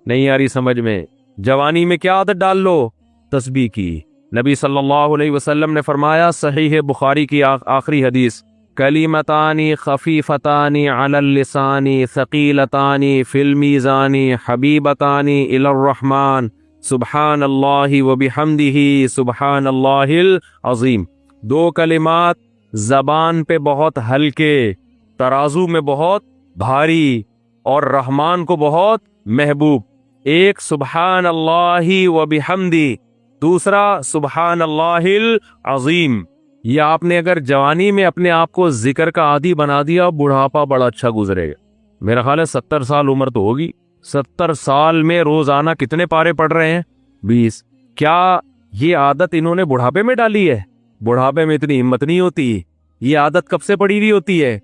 نہیں آ رہی سمجھ میں؟ جوانی میں کیا عادت ڈال لو؟ تسبیح کی۔ نبی صلی اللہ علیہ وسلم نے فرمایا، صحیح بخاری کی آخری حدیث، کلیمتانی خفیفتانی علی اللسانی ثقیلتانی فی المیزان حبیبتانی الی الرحمن سبحان اللہ وبحمدہ سبحان اللہ العظیم۔ دو کلمات زبان پہ بہت ہلکے، ترازو میں بہت بھاری، اور رحمان کو بہت محبوب۔ ایک سبحان اللہ وبحمدہ، دوسرا سبحان اللہ العظیم۔ یہ آپ نے اگر جوانی میں اپنے آپ کو ذکر کا عادی بنا دیا، بڑھاپا بڑا اچھا گزرے گا۔ میرا خیال ہے 70 سال عمر تو ہوگی، 70 سال میں روزانہ کتنے پارے پڑھ رہے ہیں؟ 20۔ کیا یہ عادت انہوں نے بڑھاپے میں ڈالی ہے؟ بڑھاپے میں اتنی ہمت نہیں ہوتی۔ یہ عادت کب سے پڑی ہوئی ہوتی ہے؟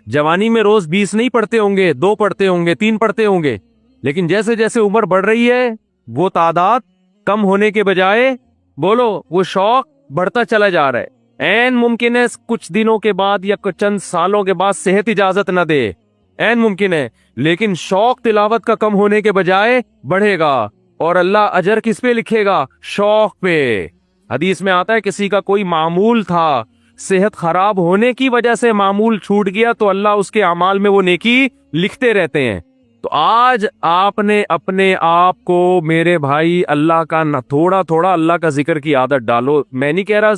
جوانی میں روز 20 نہیں پڑھتے ہوں گے، 2 پڑھتے ہوں گے، 3 پڑھتے ہوں گے، لیکن جیسے جیسے عمر بڑھ رہی ہے وہ تعداد کم ہونے کے بجائے بولو وہ شوق بڑھتا چلا جا رہا ہے۔ عین ممکن ہے کچھ دنوں کے بعد یا چند سالوں کے بعد صحت اجازت نہ دے، عین ممکن ہے، لیکن شوق تلاوت کا کم ہونے کے بجائے بڑھے گا، اور اللہ اجر کس پہ لکھے گا؟ شوق پہ۔ حدیث میں آتا ہے کسی کا کوئی معمول تھا، صحت خراب ہونے کی وجہ سے معمول چھوٹ گیا تو اللہ اس کے اعمال میں وہ نیکی لکھتے رہتے ہیں۔ تو آج آپ نے اپنے آپ کو میرے بھائی اللہ کا نہ تھوڑا تھوڑا اللہ کا ذکر کی عادت ڈالو۔ میں نہیں کہہ رہا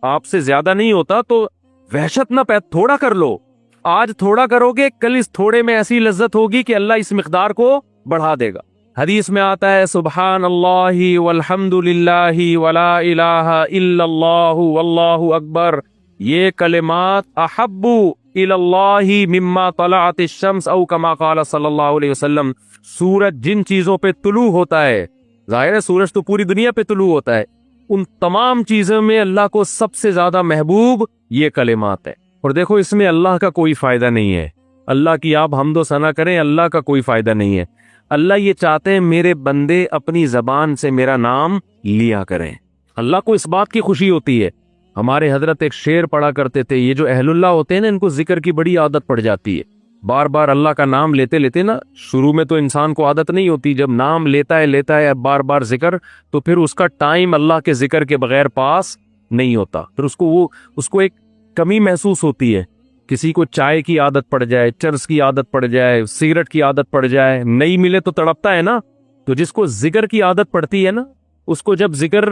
آپ سے زیادہ نہیں ہوتا تو وحشت نہ تھوڑا کر لو۔ آج تھوڑا کرو گے، کل اس تھوڑے میں ایسی لذت ہوگی کہ اللہ اس مقدار کو بڑھا دے گا۔ حدیث میں آتا ہے سبحان اللہ والحمد للہ ولا الہ الا اللہ واللہ اکبر، یہ کلمات احب الی اللہ مما طلعت الشمس او کما قال صلی اللہ علیہ وسلم۔ سورج جن چیزوں پہ طلوع ہوتا ہے، ظاہر ہے سورج تو پوری دنیا پہ طلوع ہوتا ہے، ان تمام چیزوں میں اللہ کو سب سے زیادہ محبوب یہ کلمات ہے۔ اور دیکھو اس میں اللہ کا کوئی فائدہ نہیں ہے، اللہ کی آپ حمد و ثنا کریں، اللہ کا کوئی فائدہ نہیں ہے۔ اللہ یہ چاہتے ہیں میرے بندے اپنی زبان سے میرا نام لیا کریں، اللہ کو اس بات کی خوشی ہوتی ہے۔ ہمارے حضرت ایک شعر پڑھا کرتے تھے، یہ جو اہل اللہ ہوتے ہیں نا ان کو ذکر کی بڑی عادت پڑ جاتی ہے، بار بار اللہ کا نام لیتے لیتے نا، شروع میں تو انسان کو عادت نہیں ہوتی، جب نام لیتا ہے بار بار ذکر، تو پھر اس کا ٹائم اللہ کے ذکر کے بغیر پاس نہیں ہوتا، پھر اس کو ایک کمی محسوس ہوتی ہے۔ کسی کو چائے کی عادت پڑ جائے، چرس کی عادت پڑ جائے، سگریٹ کی عادت پڑ جائے، نہیں ملے تو تڑپتا ہے نا۔ تو جس کو ذکر کی عادت پڑتی ہے نا، اس کو جب ذکر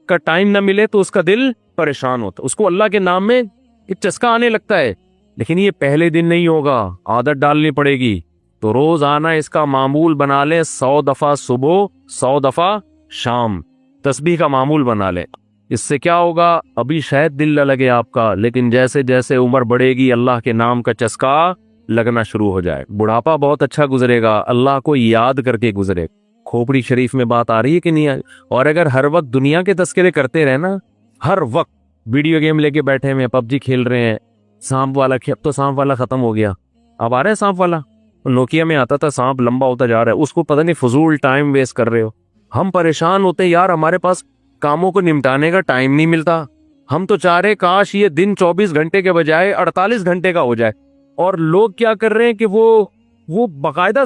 کا ٹائم نہ ملے تو اس کا دل پریشان ہوتا، اس کو اللہ کے نام میں ایک چسکا آنے لگتا ہے۔ لیکن یہ پہلے دن نہیں ہوگا، عادت ڈالنی پڑے گی۔ تو روز آنا اس کا معمول بنا لیں، 100 دفعہ صبح، 100 دفعہ شام تسبیح کا معمول بنا لیں۔ اس سے کیا ہوگا؟ ابھی شاید دل نہ لگے آپ کا، لیکن جیسے جیسے عمر بڑھے گی اللہ کے نام کا چسکا لگنا شروع ہو جائے، بڑھاپا بہت اچھا گزرے گا، اللہ کو یاد کر کے گزرے۔ کھوپڑی شریف میں بات آ رہی ہے کہ نہیں؟ اور اگر ہر وقت دنیا کے تذکرے کرتے رہے نا، ہر وقت ویڈیو گیم لے کے بیٹھے ہیں، پب جی کھیل رہے ہیں، سانپ والا اب تو سانپ والا ختم ہو گیا، اب آ رہا ہے سانپ والا، نوکیا میں آتا تھا سانپ لمبا ہوتا جا رہا ہے، اس کو پتہ نہیں فضول ٹائم ویسٹ کر رہے ہو۔ ہم پریشان ہوتے ہیں یار، ہمارے پاس کاموں کو نمٹانے کا ٹائم نہیں ملتا، ہم تو چاہ رہے کاش یہ دن 24 گھنٹے کے بجائے 48 گھنٹے کا ہو جائے، اور لوگ کیا کر رہے ہیں کہ وہ باقاعدہ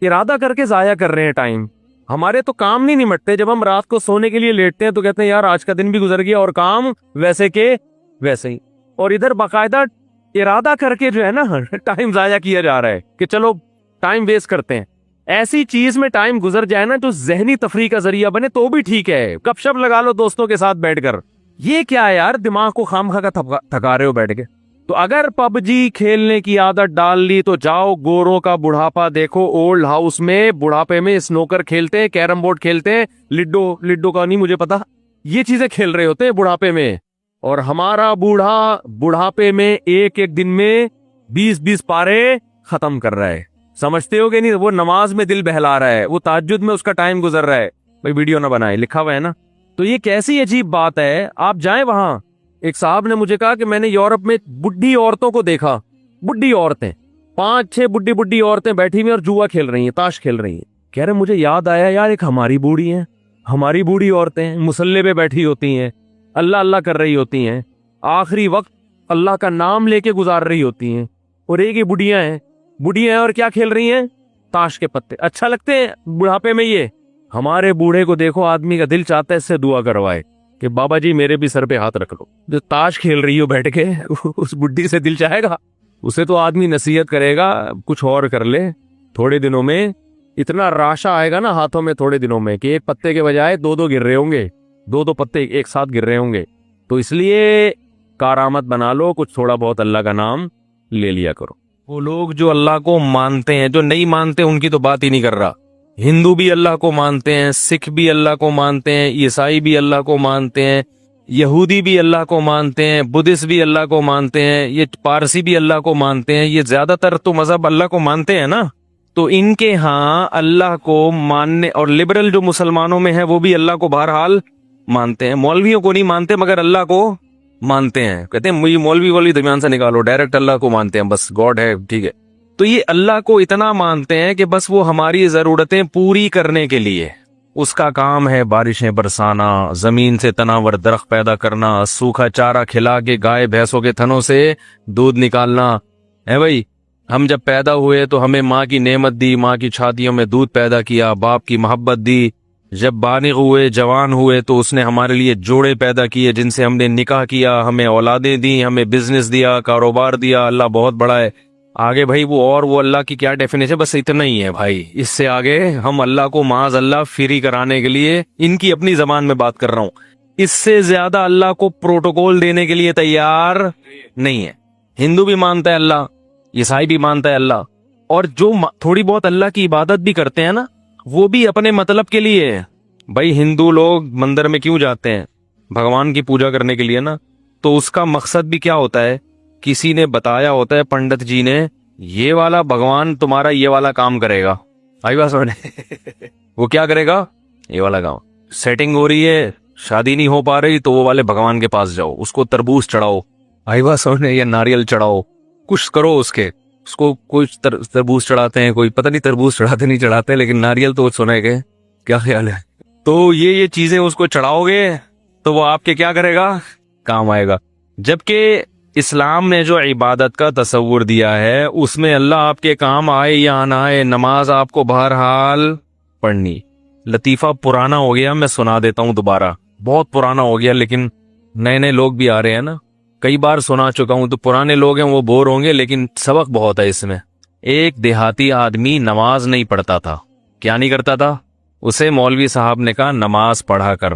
ارادہ کر کے ضائع کر رہے ہیں ٹائم۔ ہمارے تو کام نہیں نمٹتے، جب ہم رات کو سونے کے لیے لیٹتے ہیں تو کہتے ہیں یار آج کا دن بھی گزر گیا اور کام ویسے کے ویسے ہی، اور ادھر باقاعدہ ارادہ کر کے جو ہے نا ٹائم ضائع کیا جا رہا ہے کہ چلو ٹائم ویسٹ کرتے ہیں۔ ایسی چیز میں ٹائم گزر جائے نا جو ذہنی تفریح کا ذریعہ بنے تو بھی ٹھیک ہے، گپ شپ لگا لو دوستوں کے ساتھ بیٹھ کر، یہ کیا ہے یار دماغ کو خام خواہ کا تھکا رہے ہو بیٹھ کے۔ تو اگر پب جی کھیلنے کی عادت ڈال لی تو جاؤ گوروں کا بڑھاپا دیکھو، اولڈ ہاؤس میں بڑھاپے میں سنوکر کھیلتے ہیں، کیرم بورڈ کھیلتے ہیں، لڈو کا نہیں مجھے پتا، یہ چیزیں کھیل رہے ہوتے ہیں بڑھاپے میں، اور ہمارا بوڑھا بڑھاپے میں ایک ایک دن میں 20 پارے ختم کر رہا ہے، سمجھتے ہو کہ نہیں؟ وہ نماز میں دل بہلا رہا ہے، وہ تہجد میں اس کا ٹائم گزر رہا ہے، بھائی ویڈیو نہ بنائے، لکھا ہوا ہے نا۔ تو یہ کیسی عجیب بات ہے، آپ جائیں وہاں، ایک صاحب نے مجھے کہا کہ میں نے یورپ میں بڈھی عورتوں کو دیکھا، بڈھی عورتیں 5-6 بڈھی عورتیں بیٹھی ہوئی اور جوا کھیل رہی ہیں، تاش کھیل رہی ہیں۔ کہہ رہے مجھے یاد آیا یار ایک ہماری بوڑھی ہیں، ہماری بوڑھی عورتیں مصلے پہ بیٹھی ہوتی ہیں، اللہ اللہ کر رہی ہوتی ہیں، آخری وقت اللہ کا نام لے کے گزار رہی ہوتی ہیں، اور ایک ہی بڈھیاں ہیں اور کیا کھیل رہی ہیں؟ تاش کے پتے اچھا لگتے ہیں بڑھاپے میں؟ یہ ہمارے بوڑھے کو دیکھو، آدمی کا دل چاہتا ہے اس سے دعا کروائے کہ بابا جی میرے بھی سر پہ ہاتھ رکھ لو. جو تاش کھیل رہی ہو بیٹھ کے اس بڈھی سے دل چاہے گا؟ اسے تو آدمی نصیحت کرے گا کچھ اور کر لے. تھوڑے دنوں میں اتنا راشا آئے گا نا ہاتھوں میں تھوڑے دنوں میں کہ ایک پتے کے بجائے دو گر رہے ہوں گے، دو پتے ایک ساتھ گر رہے ہوں گے. تو اس لیے کارآمد بنا لو، کچھ تھوڑا بہت اللہ کا نام لے لیا کرو. وہ لوگ جو اللہ کو مانتے ہیں، جو نہیں مانتے ان کی تو بات ہی نہیں کر رہا. ہندو بھی اللہ کو مانتے ہیں، سکھ بھی اللہ کو مانتے ہیں، عیسائی بھی اللہ کو مانتے ہیں، یہودی بھی اللہ کو مانتے ہیں، بدھسٹ بھی اللہ کو مانتے ہیں، یہ پارسی بھی اللہ کو مانتے ہیں. یہ زیادہ تر تو مذہب اللہ کو مانتے ہیں نا. تو ان کے ہاں اللہ کو ماننے، اور لبرل جو مسلمانوں میں ہیں وہ بھی اللہ کو بہرحال مانتے ہیں. مولویوں کو نہیں مانتے مگر اللہ کو مانتے ہیں. کہتے ہیں مجھے مولوی درمیان سے نکالو، ڈائریکٹ اللہ کو مانتے ہیں، بس گاڈ ہے ٹھیک ہے. تو یہ اللہ کو اتنا مانتے ہیں کہ بس وہ ہماری ضرورتیں پوری کرنے کے لیے، اس کا کام ہے بارشیں برسانا، زمین سے تناور درخت پیدا کرنا، سوکھا چارہ کھلا کے گائے بھینسوں کے تھنوں سے دودھ نکالنا. ہے بھائی، ہم جب پیدا ہوئے تو ہمیں ماں کی نعمت دی، ماں کی چھاتیوں میں دودھ پیدا کیا، باپ کی محبت دی. جب بالغ ہوئے، جوان ہوئے تو اس نے ہمارے لیے جوڑے پیدا کیے جن سے ہم نے نکاح کیا، ہمیں اولادیں دی، ہمیں بزنس دیا، کاروبار دیا. اللہ بہت بڑا ہے. آگے بھائی وہ اللہ کی کیا ڈیفینیشن، بس اتنا ہی ہے بھائی. اس سے آگے ہم اللہ کو معاذ اللہ فری کرانے کے لیے ان کی اپنی زبان میں بات کر رہا ہوں، اس سے زیادہ اللہ کو پروٹوکول دینے کے لیے تیار نہیں ہے. ہندو بھی مانتا ہے اللہ، عیسائی بھی مانتا ہے اللہ، اور جو تھوڑی بہت اللہ کی عبادت بھی کرتے ہیں نا وہ بھی اپنے مطلب کے لیے. بھائی ہندو لوگ مندر میں کیوں جاتے ہیں؟ بھگوان کی پوجا کرنے کے لیے نا. تو اس کا مقصد بھی کیا ہوتا ہے؟ کسی نے بتایا ہوتا ہے، پنڈت جی نے، یہ والا بھگوان تمہارا یہ والا کام کرے گا. آئی بات سمجھنے وہ کیا کرے گا؟ یہ والا کام. سیٹنگ ہو رہی ہے، شادی نہیں ہو پا رہی تو وہ والے بھگوان کے پاس جاؤ، اس کو تربوز چڑھاؤ. آئی بات سمجھنے، یا ناریل چڑھاؤ، کچھ کرو اس کو کچھ تربوز چڑھاتے ہیں، کوئی پتہ نہیں تربوز چڑھاتے نہیں چڑھاتے، لیکن ناریل تو سنے گے. کیا خیال ہے؟ تو یہ چیزیں اس کو چڑھاؤ گے تو وہ آپ کے کیا کرے گا؟ کام آئے گا. جبکہ اسلام نے جو عبادت کا تصور دیا ہے اس میں اللہ آپ کے کام آئے یا نہ آئے، نماز آپ کو بہرحال پڑھنی. لطیفہ پرانا ہو گیا، میں سنا دیتا ہوں دوبارہ، بہت پرانا ہو گیا لیکن نئے لوگ بھی آ رہے ہیں نا. کئی بار سنا چکا ہوں تو پرانے لوگ ہیں وہ بور ہوں گے، لیکن سبق بہت ہے اس میں. ایک دیہاتی آدمی نماز نہیں پڑھتا تھا. کیا نہیں کرتا تھا؟ اسے مولوی صاحب نے کہا نماز پڑھا کر.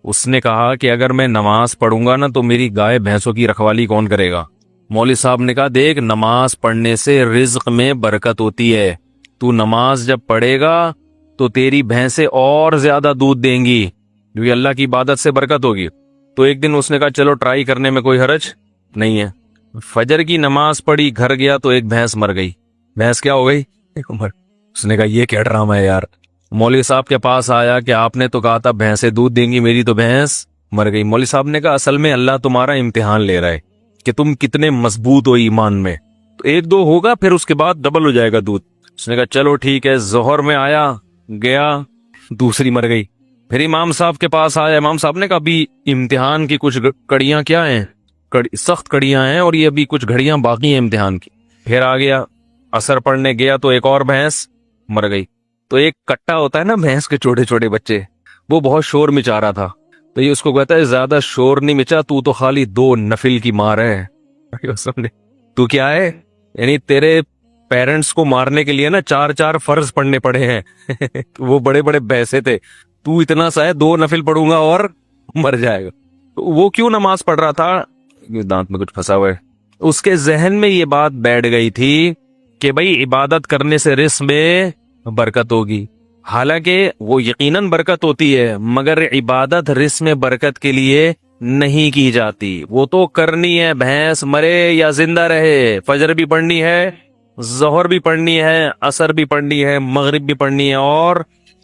اس نے کہا کہ اگر میں نماز پڑھوں گا نا تو میری گائے بھینسوں کی رکھوالی کون کرے گا؟ مولوی صاحب نے کہا دیکھ، نماز پڑھنے سے رزق میں برکت ہوتی ہے. تو نماز جب پڑھے گا تو تیری بھینسیں اور زیادہ دودھ دیں گی، جو اللہ کی عبادت سے برکت ہوگی. تو ایک دن اس نے کہا چلو ٹرائی کرنے میں کوئی حرج نہیں ہے. فجر کی نماز پڑھی، گھر گیا تو ایک بھینس مر گئی. بھینس کیا ہو گئی؟ اس نے کہا یہ کیا ڈرامہ ہے یار. مولوی صاحب کے پاس آیا کہ آپ نے تو کہا تھا بھینسیں دودھ دیں گی، میری تو بھینس مر گئی. مولوی صاحب نے کہا اصل میں اللہ تمہارا امتحان لے رہا ہے کہ تم کتنے مضبوط ہو ایمان میں. تو ایک دو ہوگا پھر اس کے بعد ڈبل ہو جائے گا دودھ. اس نے کہا چلو ٹھیک ہے. ظہر میں آیا، گیا، دوسری مر گئی. پھر امام صاحب کے پاس آیا. امام صاحب نے کہا ابھی امتحان کی کچھ کڑیاں کیا ہیں، سخت کڑیاں ہیں، اور یہ ابھی کچھ گھڑیاں باقی ہیں امتحان کی. پھر آ گیا، عصر پڑھنے گیا تو ایک اور بھینس مر گئی. تو ایک کٹا ہوتا ہے نا بھینس کے چھوٹے چھوٹے بچے، وہ بہت شور مچا رہا تھا. تو یہ اس کو کہتا ہے زیادہ شور نہیں مچا، تو خالی 2 نفل کی مار ہے. تو کیا ہے؟ یعنی تیرے پیرنٹس کو مارنے کے لیے نا 4 فرض پڑھنے پڑے ہیں. وہ بڑے بڑے بھینسے تھے، تو اتنا سا ہے 2 نفل پڑھوں گا اور مر جائے گا. وہ کیوں نماز پڑھ رہا تھا؟ دانت میں کچھ پھنسا ہوا ہے. اس کے ذہن میں یہ بات بیٹھ گئی تھی کہ بھائی عبادت کرنے سے رزق میں برکت ہوگی. حالانکہ وہ یقیناً برکت ہوتی ہے، مگر عبادت رزق میں برکت کے لیے نہیں کی جاتی. وہ تو کرنی ہے، بھینس مرے یا زندہ رہے. فجر بھی پڑھنی ہے، ظہر بھی پڑھنی ہے، عصر بھی پڑھنی ہے، مغرب بھی پڑھنی ہے، اور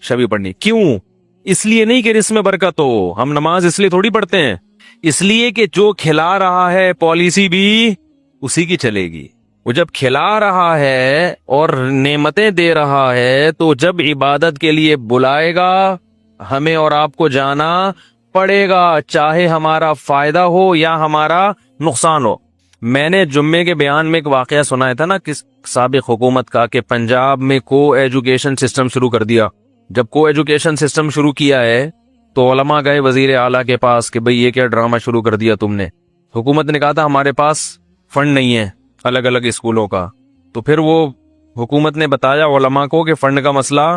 شب بھی پڑھنی. کیوں؟ اس لیے نہیں کہ رزق میں برکت ہو. ہم نماز اس لیے تھوڑی پڑھتے ہیں، اس لیے کہ جو کھلا رہا ہے پالیسی بھی اسی کی چلے گی. وہ جب کھلا رہا ہے اور نعمتیں دے رہا ہے تو جب عبادت کے لیے بلائے گا ہمیں اور آپ کو جانا پڑے گا، چاہے ہمارا فائدہ ہو یا ہمارا نقصان ہو. میں نے جمعے کے بیان میں ایک واقعہ سنایا تھا نا کس سابق حکومت کا کہ پنجاب میں کو ایجوکیشن سسٹم شروع کر دیا. جب کو ایجوکیشن سسٹم شروع کیا ہے تو علماء گئے وزیر اعلیٰ کے پاس کہ بھئی یہ کیا ڈرامہ شروع کر دیا تم نے. حکومت نے کہا تھا ہمارے پاس فنڈ نہیں ہے الگ الگ اسکولوں کا. تو پھر وہ حکومت نے بتایا علماء کو کہ فنڈ کا مسئلہ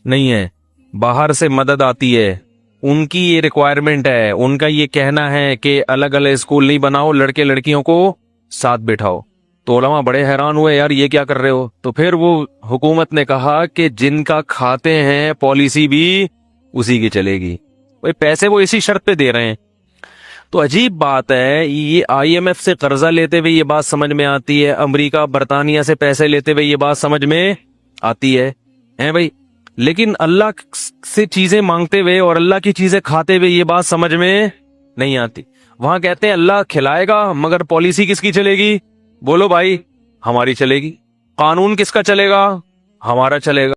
نہیں ہے, باہر سے مدد آتی ہے, ان کی یہ ریکوائرمنٹ ہے, ان کا یہ کہنا ہے کہ الگ الگ اسکول نہیں بناؤ, لڑکے لڑکیوں کو ساتھ بٹھاؤ. تو علماء بڑے حیران ہوئے, یار یہ کیا کر رہے ہو. تو پھر وہ حکومت نے کہا کہ جن کا کھاتے ہیں پالیسی بھی اسی کی چلے گی. بھئی پیسے وہ اسی شرط پہ دے رہے ہیں. تو عجیب بات ہے, یہ آئی ایم ایف سے قرضہ لیتے ہوئے یہ بات سمجھ میں آتی ہے, امریکہ برطانیہ سے پیسے لیتے ہوئے یہ بات سمجھ میں آتی ہے بھائی, لیکن اللہ سے چیزیں مانگتے ہوئے اور اللہ کی چیزیں کھاتے ہوئے یہ بات سمجھ میں نہیں آتی. وہاں کہتے ہیں اللہ کھلائے گا مگر پالیسی کس کی چلے گی؟ بولو بھائی, ہماری چلے گی. قانون کس کا چلے گا؟ ہمارا چلے گا.